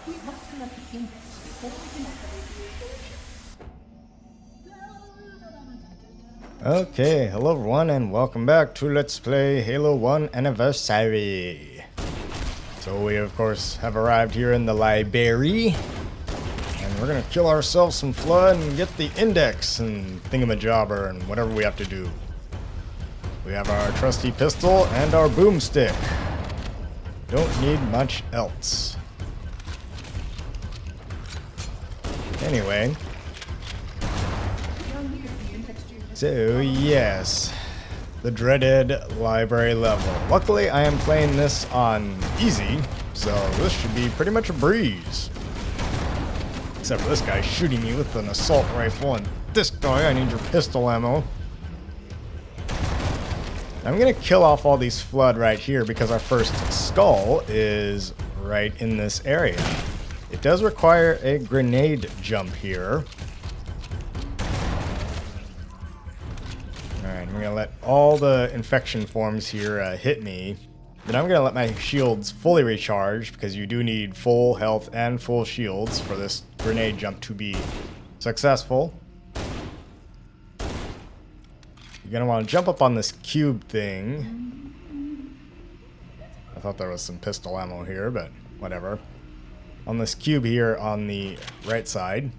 We must collect the index before we can activate. Okay, hello everyone and welcome back to Let's Play Halo 1 Anniversary. So we of course have arrived here in the library. And we're gonna kill ourselves some Flood and get the index and thingamajobber and whatever we have to do. We have our trusty pistol and our boomstick. Don't need much else. Anyway. So yes, the dreaded library level. Luckily I am playing this on easy, so this should be pretty much a breeze. Except for this guy shooting me with an assault rifle, and this guy, I need your pistol ammo. I'm gonna kill off all these Flood right here because our first skull is right in this area. It does require a grenade jump here. Alright, I'm gonna let all the infection forms here hit me. Then I'm gonna let my shields fully recharge because you do need full health and full shields for this grenade jump to be successful. You're gonna want to jump up on this cube thing. I thought there was some pistol ammo here, but whatever. On this cube here on the right side.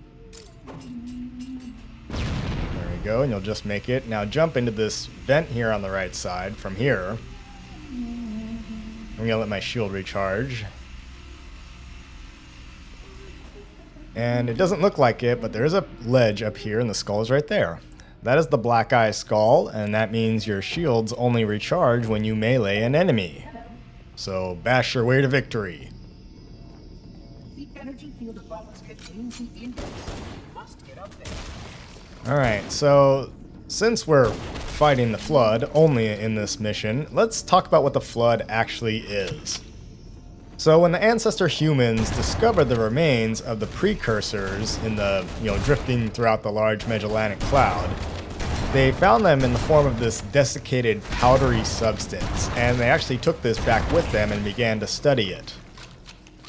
There we go, and you'll just make it. Now jump into this vent here on the right side from here. I'm gonna let my shield recharge. And it doesn't look like it, but there is a ledge up here and the skull is right there. That is the Black Eye Skull, and that means your shields only recharge when you melee an enemy. So bash your way to victory. The energy field above us contains the index. We must get up there. Alright, so since we're fighting the Flood only in this mission, let's talk about what the Flood actually is. So when the ancestor humans discovered the remains of the precursors in the, drifting throughout the large Magellanic Cloud, they found them in the form of this desiccated powdery substance, and they actually took this back with them and began to study it.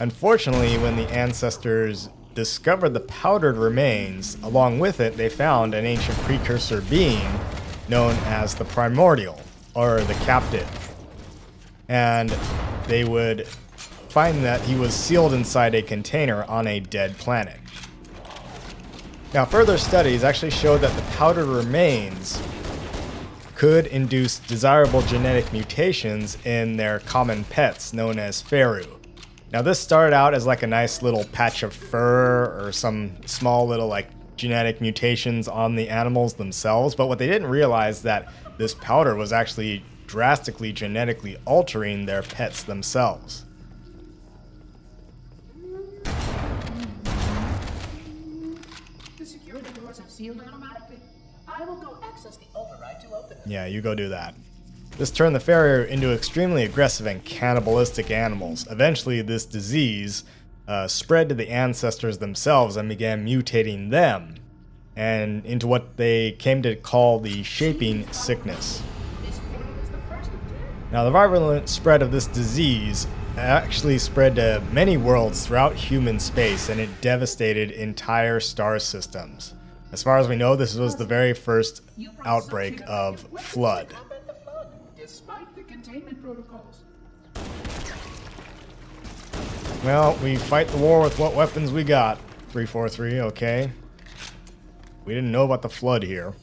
Unfortunately, when the ancestors discovered the powdered remains, along with it they found an ancient precursor being known as the Primordial, or the Captive. And they would find that he was sealed inside a container on a dead planet. Now, further studies actually showed that the powdered remains could induce desirable genetic mutations in their common pets known as Feru. Now, this started out as like a nice little patch of fur or some small little genetic mutations on the animals themselves, but what they didn't realize that this powder was actually drastically genetically altering their pets themselves. Sealed automatically. I will go access the override to open them. Yeah, you go do that. This turned the Farrier into extremely aggressive and cannibalistic animals. Eventually, this disease spread to the ancestors themselves and began mutating them, and into what they came to call the Shaping Sickness. Now, the virulent spread of this disease actually spread to many worlds throughout human space, and it devastated entire star systems. As far as we know, this was the very first outbreak of Flood. Despite the containment protocols. Well, we fight the war with what weapons we got. 343, okay. We didn't know about the Flood here.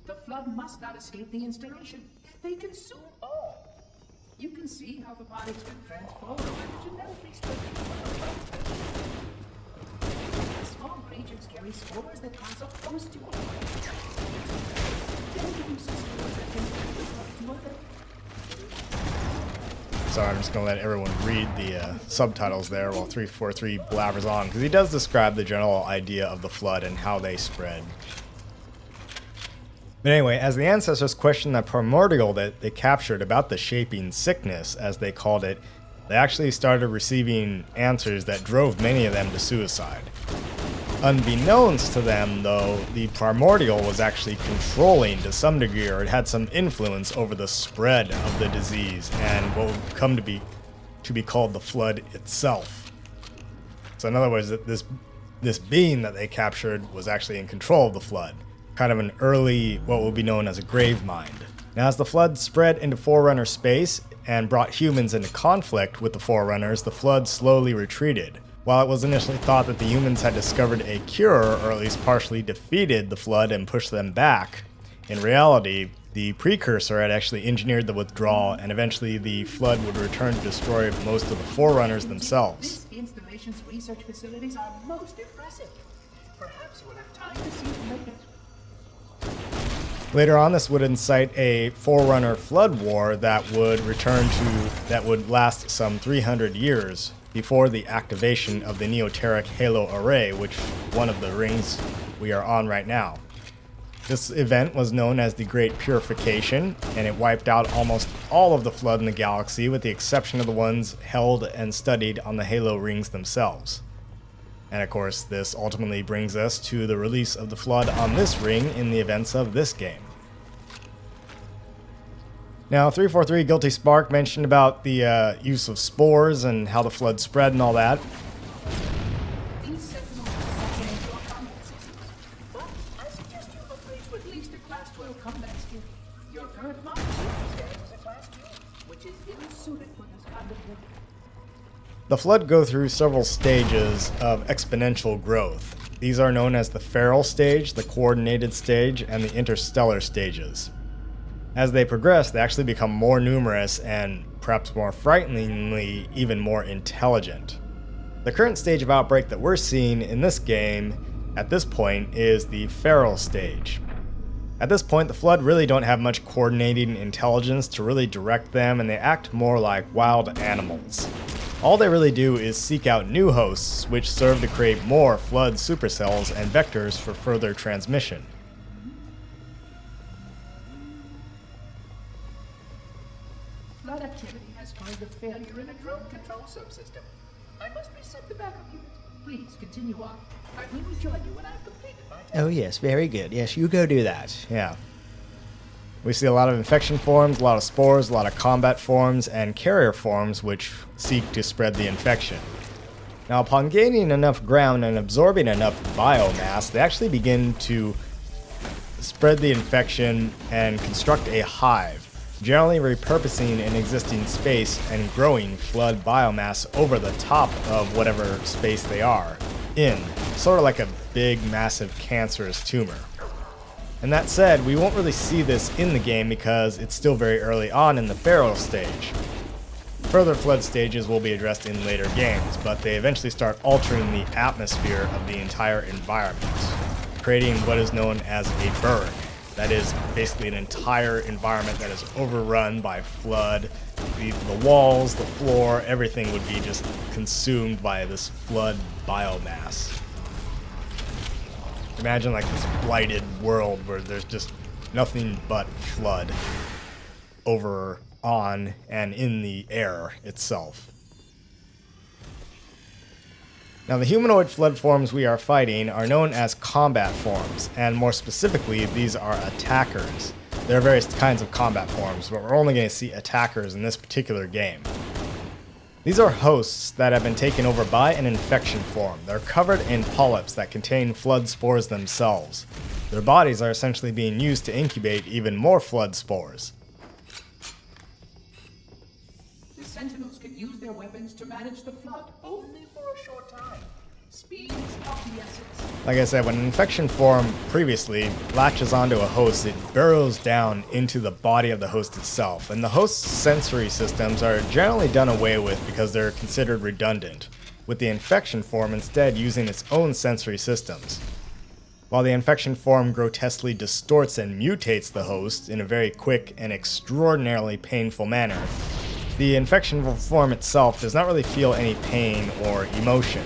The Flood must not escape the installation. They consume all. You can see how the body's been transformed and genetically small creatures carry spores that pass up close to us. Sorry, I'm just going to let everyone read the subtitles there while 343 blabbers on, because he does describe the general idea of the Flood and how they spread. But anyway, as the ancestors questioned the primordial that they captured about the Shaping Sickness, as they called it, they actually started receiving answers that drove many of them to suicide. Unbeknownst to them, though, the primordial was actually controlling to some degree, or it had some influence over the spread of the disease and what would come to be to be called the Flood itself. So in other words, this being that they captured was actually in control of the Flood, kind of an early, what will be known as a grave mind. Now as the Flood spread into Forerunner space and brought humans into conflict with the Forerunners, the Flood slowly retreated. While it was initially thought that the humans had discovered a cure, or at least partially defeated the Flood and pushed them back, in reality, the precursor had actually engineered the withdrawal, and eventually the Flood would return to destroy most of the Forerunners themselves. This installation's research facilities are most impressive. Perhaps you will have time to see it later. Later on, this would incite a Forerunner Flood war that would last some 300 years before the activation of the Neoteric Halo Array, which one of the rings we are on right now. This event was known as the Great Purification, and it wiped out almost all of the Flood in the galaxy, with the exception of the ones held and studied on the Halo rings themselves. And of course, this ultimately brings us to the release of the Flood on this ring in the events of this game. Now, 343 Guilty Spark mentioned about the use of spores and how the Flood spread and all that. These sentinels are into your combat system. But I suggest you upgrade to at least a Class 12 combat skill. Your current model stands as a Class 2, which is ill-suited for this kind of work. The Flood go through several stages of exponential growth. These are known as the Feral stage, the Coordinated stage, and the Interstellar stages. As they progress, they actually become more numerous and, perhaps more frighteningly, even more intelligent. The current stage of outbreak that we're seeing in this game, at this point, is the Feral stage. At this point, the Flood really don't have much coordinating intelligence to really direct them, and they act more like wild animals. All they really do is seek out new hosts, which serve to create more Flood supercells and vectors for further transmission. Flood activity has caused a failure in a drone control subsystem. I must reset the backup unit. Please continue on. I will rejoin you when I've completed my task. Oh yes, very good. Yes, you go do that. Yeah. We see a lot of infection forms, a lot of spores, a lot of combat forms, and carrier forms which seek to spread the infection. Now, upon gaining enough ground and absorbing enough biomass, they actually begin to spread the infection and construct a hive, generally repurposing an existing space and growing Flood biomass over the top of whatever space they are in, sort of like a big, massive, cancerous tumor. And that said, we won't really see this in the game because it's still very early on in the Feral stage. Further Flood stages will be addressed in later games, but they eventually start altering the atmosphere of the entire environment, creating what is known as a Berg. That is basically an entire environment that is overrun by Flood. The walls, the floor, everything would be just consumed by this Flood biomass. Imagine like this blighted world where there's just nothing but Flood over, on, and in the air itself. Now, the humanoid Flood forms we are fighting are known as combat forms, and more specifically, these are attackers. There are various kinds of combat forms, but we're only going to see attackers in this particular game. These are hosts that have been taken over by an infection form. They're covered in polyps that contain Flood spores themselves. Their bodies are essentially being used to incubate even more Flood spores. The Sentinels can use their weapons to manage the Flood only for a short time. Speed is of the essence. Like I said, when an infection form previously latches onto a host, it burrows down into the body of the host itself, and the host's sensory systems are generally done away with because they're considered redundant, with the infection form instead using its own sensory systems. While the infection form grotesquely distorts and mutates the host in a very quick and extraordinarily painful manner, the infection form itself does not really feel any pain or emotion.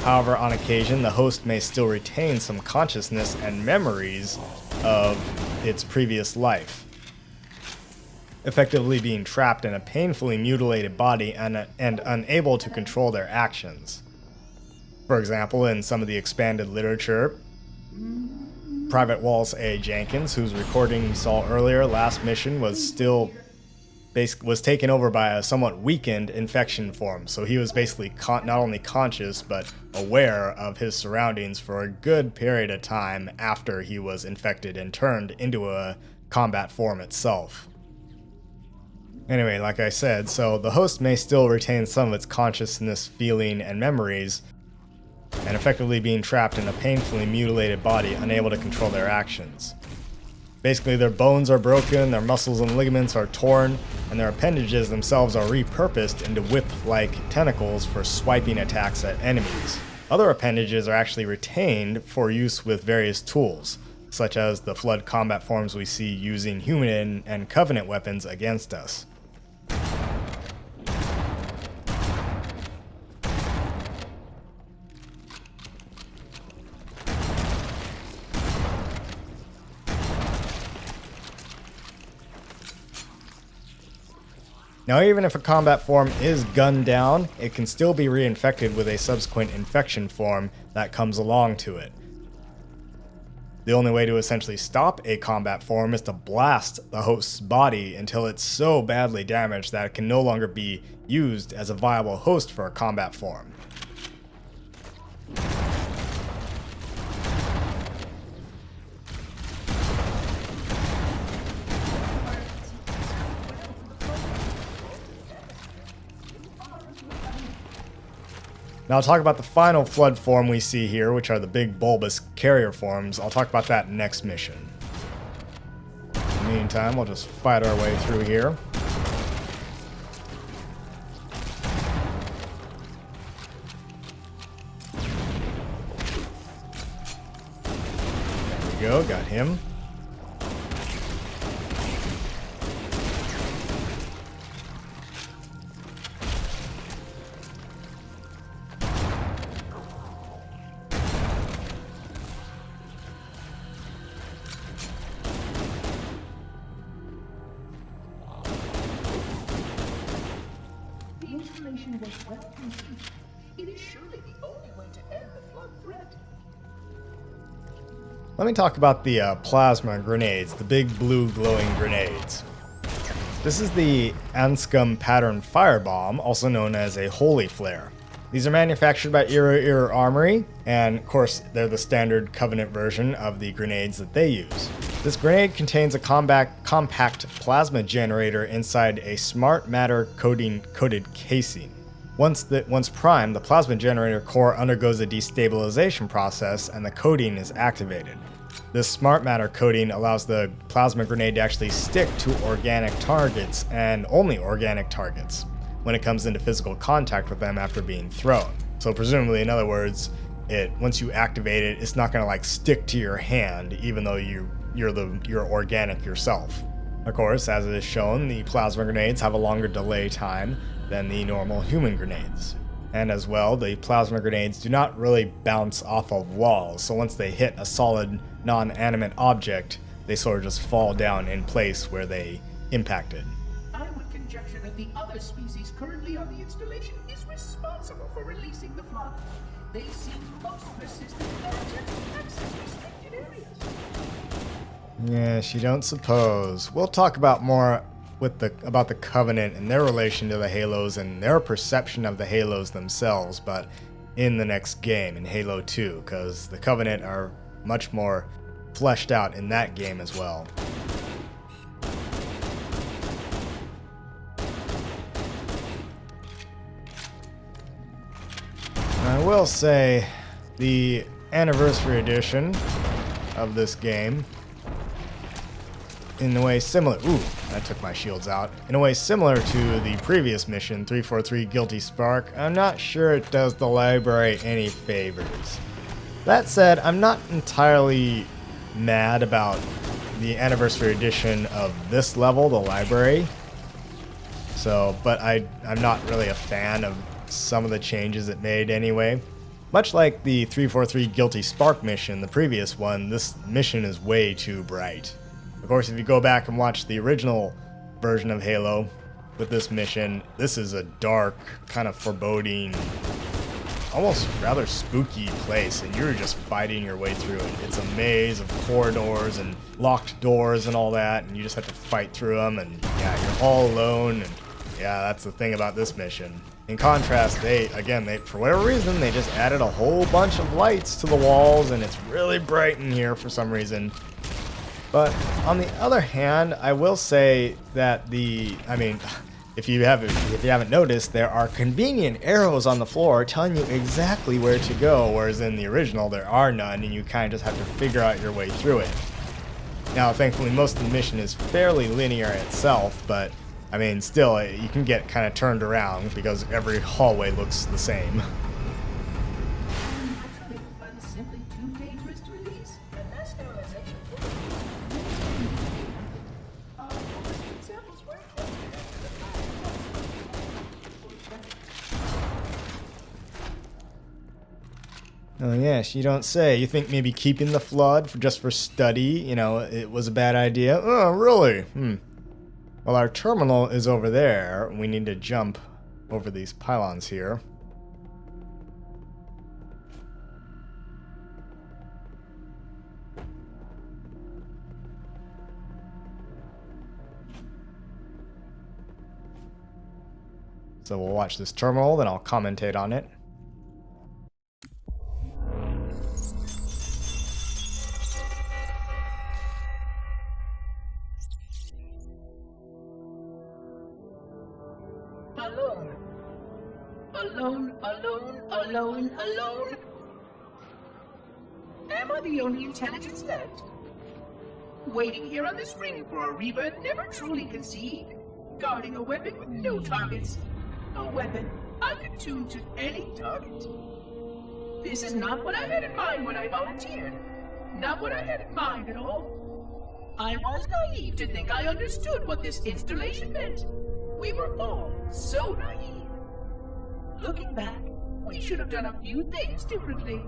However, on occasion, the host may still retain some consciousness and memories of its previous life, effectively being trapped in a painfully mutilated body and unable to control their actions. For example, in some of the expanded literature, Private Wallace A. Jenkins, whose recording we saw earlier, last mission was still was taken over by a somewhat weakened infection form, so he was basically not only conscious but aware of his surroundings for a good period of time after he was infected and turned into a combat form itself. Anyway, like I said, so the host may still retain some of its consciousness, feeling, and memories, and effectively being trapped in a painfully mutilated body, unable to control their actions. Basically, their bones are broken, their muscles and ligaments are torn, and their appendages themselves are repurposed into whip-like tentacles for swiping attacks at enemies. Other appendages are actually retained for use with various tools, such as the Flood combat forms we see using human and Covenant weapons against us. Now, even if a combat form is gunned down, it can still be reinfected with a subsequent infection form that comes along to it. The only way to essentially stop a combat form is to blast the host's body until it's so badly damaged that it can no longer be used as a viable host for a combat form. Now I'll talk about the final Flood form we see here, which are the big bulbous carrier forms. I'll talk about that next mission. In the meantime, we'll just fight our way through here. There we go, got him. Was well conceived. It is surely the only way to end the Flood threat. Let me talk about the plasma grenades, the big blue glowing grenades. This is the Anscum pattern firebomb, also known as a holy flare. These are manufactured by Era Armory, and of course they're the standard Covenant version of the grenades that they use. This grenade contains a compact plasma generator inside a smart matter coated casing. Once primed, the plasma generator core undergoes a destabilization process and the coating is activated. This smart matter coating allows the plasma grenade to actually stick to organic targets, and only organic targets, when it comes into physical contact with them after being thrown. So presumably, in other words, once you activate it, it's not going to like stick to your hand, even though you're organic yourself. Of course, as it is shown, the plasma grenades have a longer delay time than the normal human grenades. And as well, the plasma grenades do not really bounce off of walls, so once they hit a solid, non-animate object, they sort of just fall down in place where they impacted. I would conjecture that the other species currently on the installation is responsible for releasing the Flood. They seem most persistent and attempt to access restricted areas. Yes, you don't suppose. We'll talk about more about the Covenant and their relation to the Halos and their perception of the Halos themselves, but in the next game, in Halo 2, because the Covenant are much more fleshed out in that game as well. I will say the Anniversary Edition of this game, in a way similar... Ooh, I took my shields out. In a way similar to the previous mission, 343 Guilty Spark, I'm not sure it does the library any favors. That said, I'm not entirely mad about the Anniversary Edition of this level, the library. But I'm not really a fan of some of the changes it made anyway. Much like the 343 Guilty Spark mission, the previous one, this mission is way too bright. Of course, if you go back and watch the original version of Halo with this mission, this is a dark, kind of foreboding almost rather spooky place, and you're just fighting your way through it. It's a maze of corridors and locked doors and all that, and you just have to fight through them, and yeah, you're all alone, and yeah, that's the thing about this mission. In contrast, they for whatever reason, they just added a whole bunch of lights to the walls, and it's really bright in here for some reason. But on the other hand, I will say that if you haven't noticed, there are convenient arrows on the floor telling you exactly where to go, whereas in the original there are none, and you kind of just have to figure out your way through it. Now, thankfully, most of the mission is fairly linear itself, but I mean, still, you can get kind of turned around because every hallway looks the same. Actually, fun's simply too dangerous to release, and mass sterilization will examples were Oh yes, you don't say. You think maybe keeping the flood just for study, it was a bad idea? Oh, really? Well, our terminal is over there. We need to jump over these pylons here. So we'll watch this terminal, then I'll commentate on it. alone. Alone, alone, alone, alone. Am I the only intelligence left? Waiting here on this ring for a rebirth never truly conceived. Guarding a weapon with no targets. A weapon I could tune to any target. This is not what I had in mind when I volunteered. Not what I had in mind at all. I was naive to think I understood what this installation meant. We were all so naive. Looking back, we should have done a few things differently.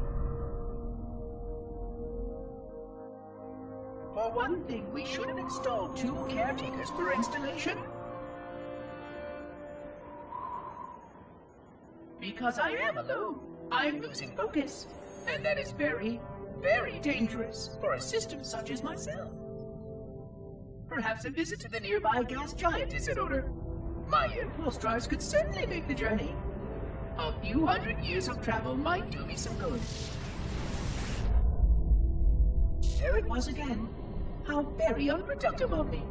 For one thing, we should have installed 2 caretakers per installation. Because I am alone, I'm losing focus. And that is very, very dangerous for a system such as myself. Perhaps a visit to the nearby gas giant is in order. My impulse drives could certainly make the journey. A few hundred years of travel might do me some good. There it was again. How very unproductive of me.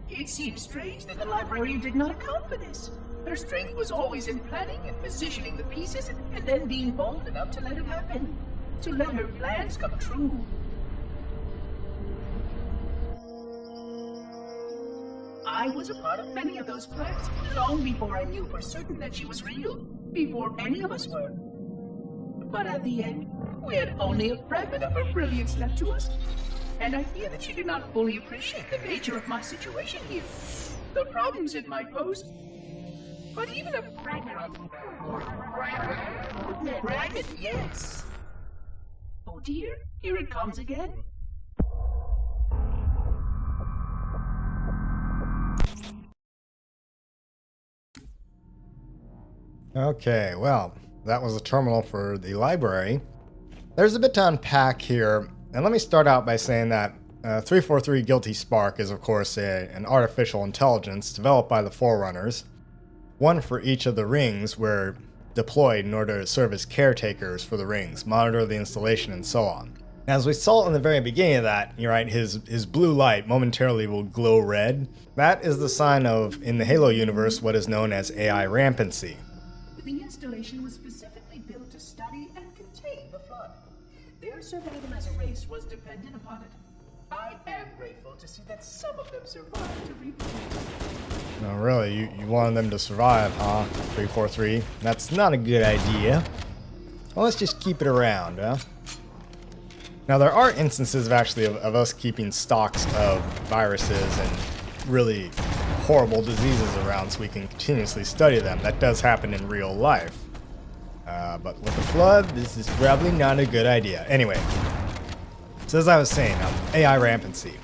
It seems strange that the librarian did not account for this. Her strength was always in planning and positioning the pieces and then being bold enough to let it happen. To let her plans come true. I was a part of many of those plans long before I knew for certain that she was real. Before any of us were. But at the end, we had only a fragment of her brilliance left to us. And I fear that she did not fully appreciate the nature of my situation here. The problems it might pose. But even a fragment of... Fragment, yes. Oh dear, here it comes again. Okay, well, that was the terminal for the library. There's a bit to unpack here, and let me start out by saying that 343 Guilty Spark is, of course, an artificial intelligence developed by the Forerunners. One for each of the rings were deployed in order to serve as caretakers for the rings, monitor the installation, and so on. As we saw in the very beginning of that, you're right, his blue light momentarily will glow red. That is the sign of, in the Halo universe, what is known as AI rampancy. The installation was specifically built to study and contain the flood. Their survival as a race was dependent upon it. I am grateful to see that some of them survived to reproduce. No, really, you wanted them to survive, huh? 343? That's not a good idea. Well, let's just keep it around, huh? Now, there are instances of us keeping stocks of viruses and really horrible diseases around so we can continuously study them. That does happen in real life. But with the flood, this is probably not a good idea. Anyway, so as I was saying, AI rampancy.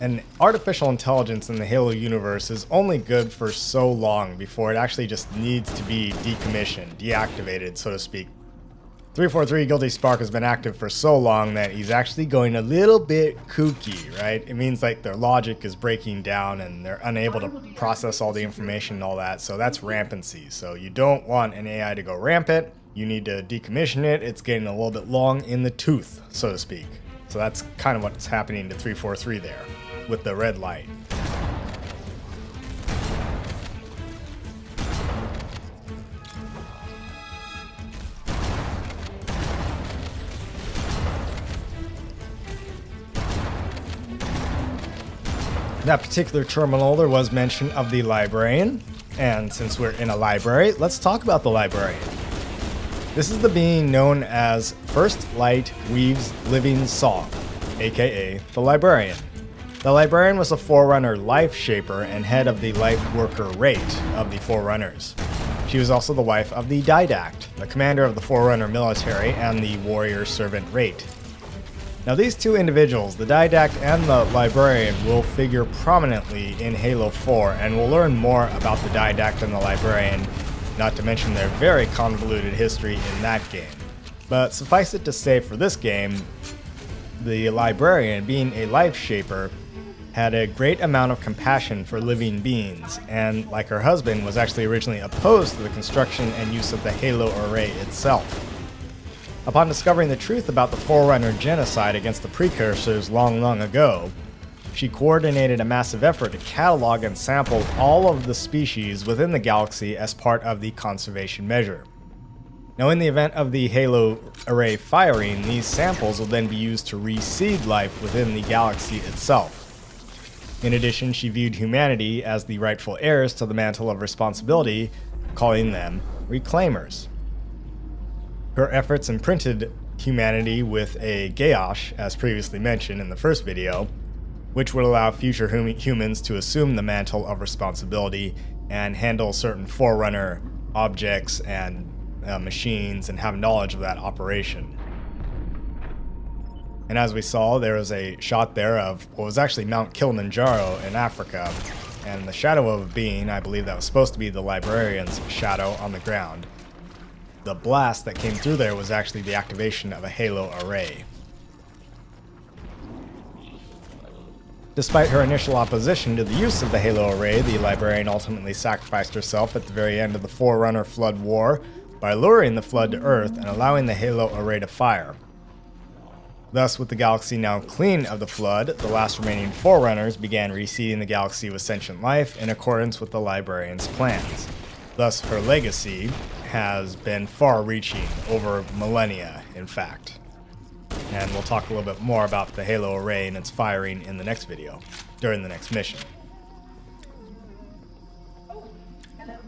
an artificial intelligence in the Halo universe is only good for so long before it actually just needs to be decommissioned, deactivated, so to speak. 343 Guilty Spark has been active for so long that he's actually going a little bit kooky, right? It means like their logic is breaking down and they're unable to process all the information and all that, so that's rampancy. So you don't want an AI to go rampant, you need to decommission it. It's getting a little bit long in the tooth, so to speak. So that's kind of what's happening to 343 there with the red light. In that particular terminal, there was mention of the librarian, and since we're in a library, let's talk about the librarian. This is the being known as First Light Weaves Living Song, aka the librarian. The librarian was a Forerunner life shaper and head of the life worker rate of the Forerunners. She was also the wife of the Didact, the commander of the Forerunner military and the warrior servant rate. Now these two individuals, the Didact and the Librarian, will figure prominently in Halo 4, and we'll learn more about the Didact and the Librarian, not to mention their very convoluted history in that game. But suffice it to say, for this game, the Librarian, being a life shaper, had a great amount of compassion for living beings, and like her husband, was actually originally opposed to the construction and use of the Halo array itself. Upon discovering the truth about the Forerunner genocide against the precursors long ago, she coordinated a massive effort to catalog and sample all of the species within the galaxy as part of the conservation measure. Now, in the event of the Halo array firing, these samples will then be used to reseed life within the galaxy itself. In addition, she viewed humanity as the rightful heirs to the mantle of responsibility, calling them Reclaimers. Her efforts imprinted humanity with a Gaosh, as previously mentioned in the first video, which would allow future humans to assume the mantle of responsibility and handle certain Forerunner objects and machines and have knowledge of that operation. And as we saw, there was a shot there of what was actually Mount Kilimanjaro in Africa, and the shadow of a being, I believe that was supposed to be the Librarian's shadow on the ground. The blast that came through there was actually the activation of a Halo array. Despite her initial opposition to the use of the Halo array, the Librarian ultimately sacrificed herself at the very end of the Forerunner Flood War by luring the Flood to Earth and allowing the Halo array to fire. Thus, with the galaxy now clean of the Flood, the last remaining Forerunners began reseeding the galaxy with sentient life in accordance with the Librarian's plans. Thus, her legacy has been far-reaching over millennia, in fact. And we'll talk a little bit more about the Halo array and its firing in the next video, during the next mission. Oh, hello.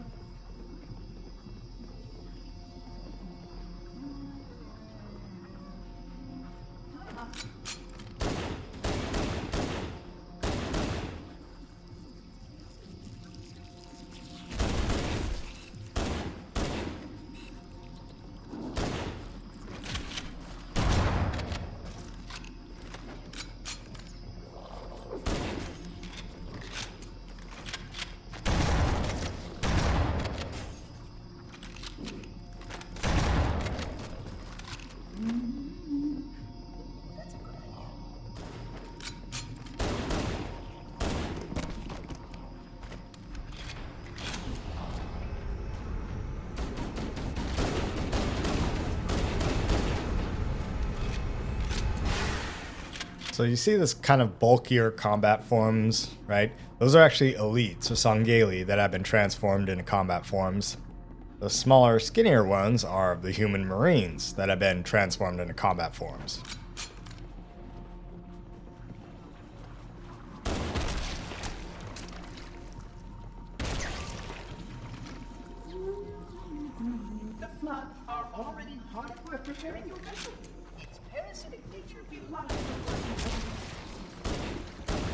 So you see this kind of bulkier combat forms, right? Those are actually elites, or Sangheili, that have been transformed into combat forms. The smaller, skinnier ones are the human marines that have been transformed into combat forms. The Flood are already hard at work preparing your vessel. Its parasitic nature belies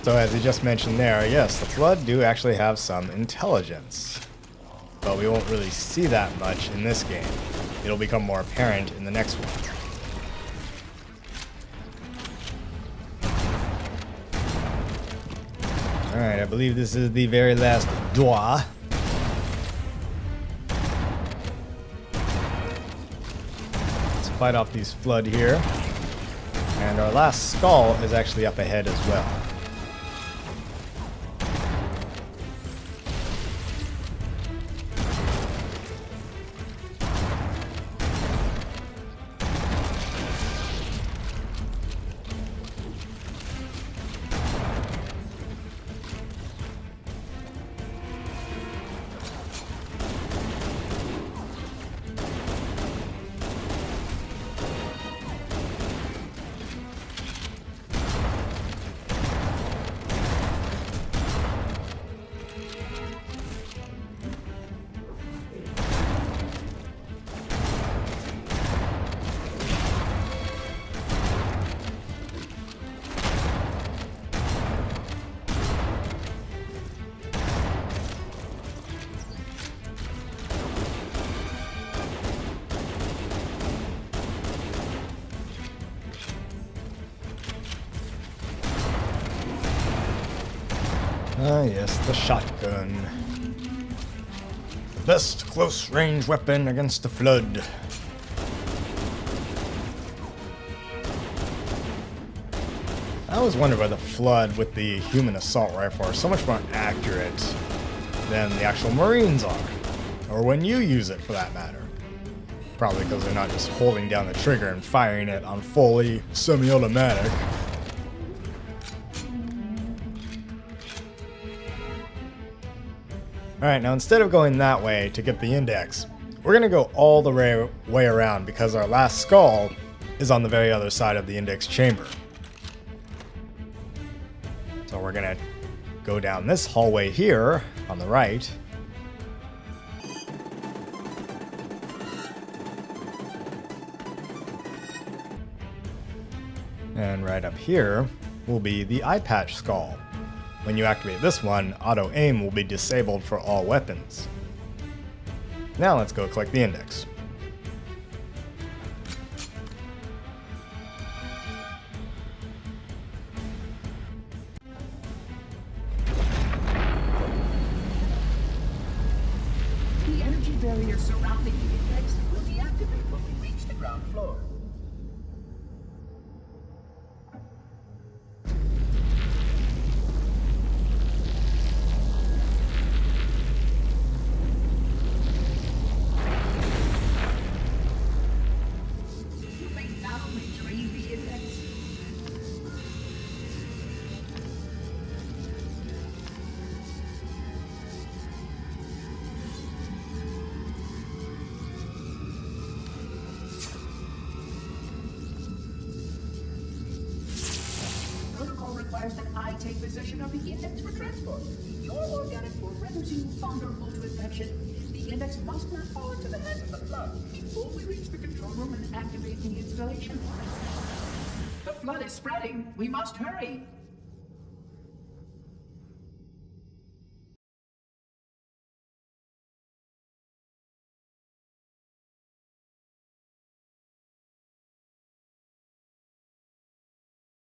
So as you just mentioned there, yes, the Flood do actually have some intelligence. But we won't really see that much in this game. It'll become more apparent in the next one. Alright, I believe this is the very last door. Let's fight off these flood here. And our last skull is actually up ahead as well. Ah, yes, the shotgun. The best close-range weapon against the flood. I always wonder why the flood with the human assault rifle are so much more accurate than the actual Marines are. Or when you use it, for that matter. Probably because they're not just holding down the trigger and firing it on fully semi-automatic. Alright, now instead of going that way to get the index, we're going to go all the way around because our last skull is on the very other side of the index chamber. So we're going to go down this hallway here on the right. And right up here will be the eye patch skull. When you activate this one, auto aim will be disabled for all weapons. Now let's go collect the index. The energy barrier surrounding the index will deactivate when we reach the ground floor. Requires that I take possession of the index for transport. Your organic will render you vulnerable to infection. The index must not fall into the hands of the flood before we reach the control room and activate the installation. The flood is spreading. We must hurry.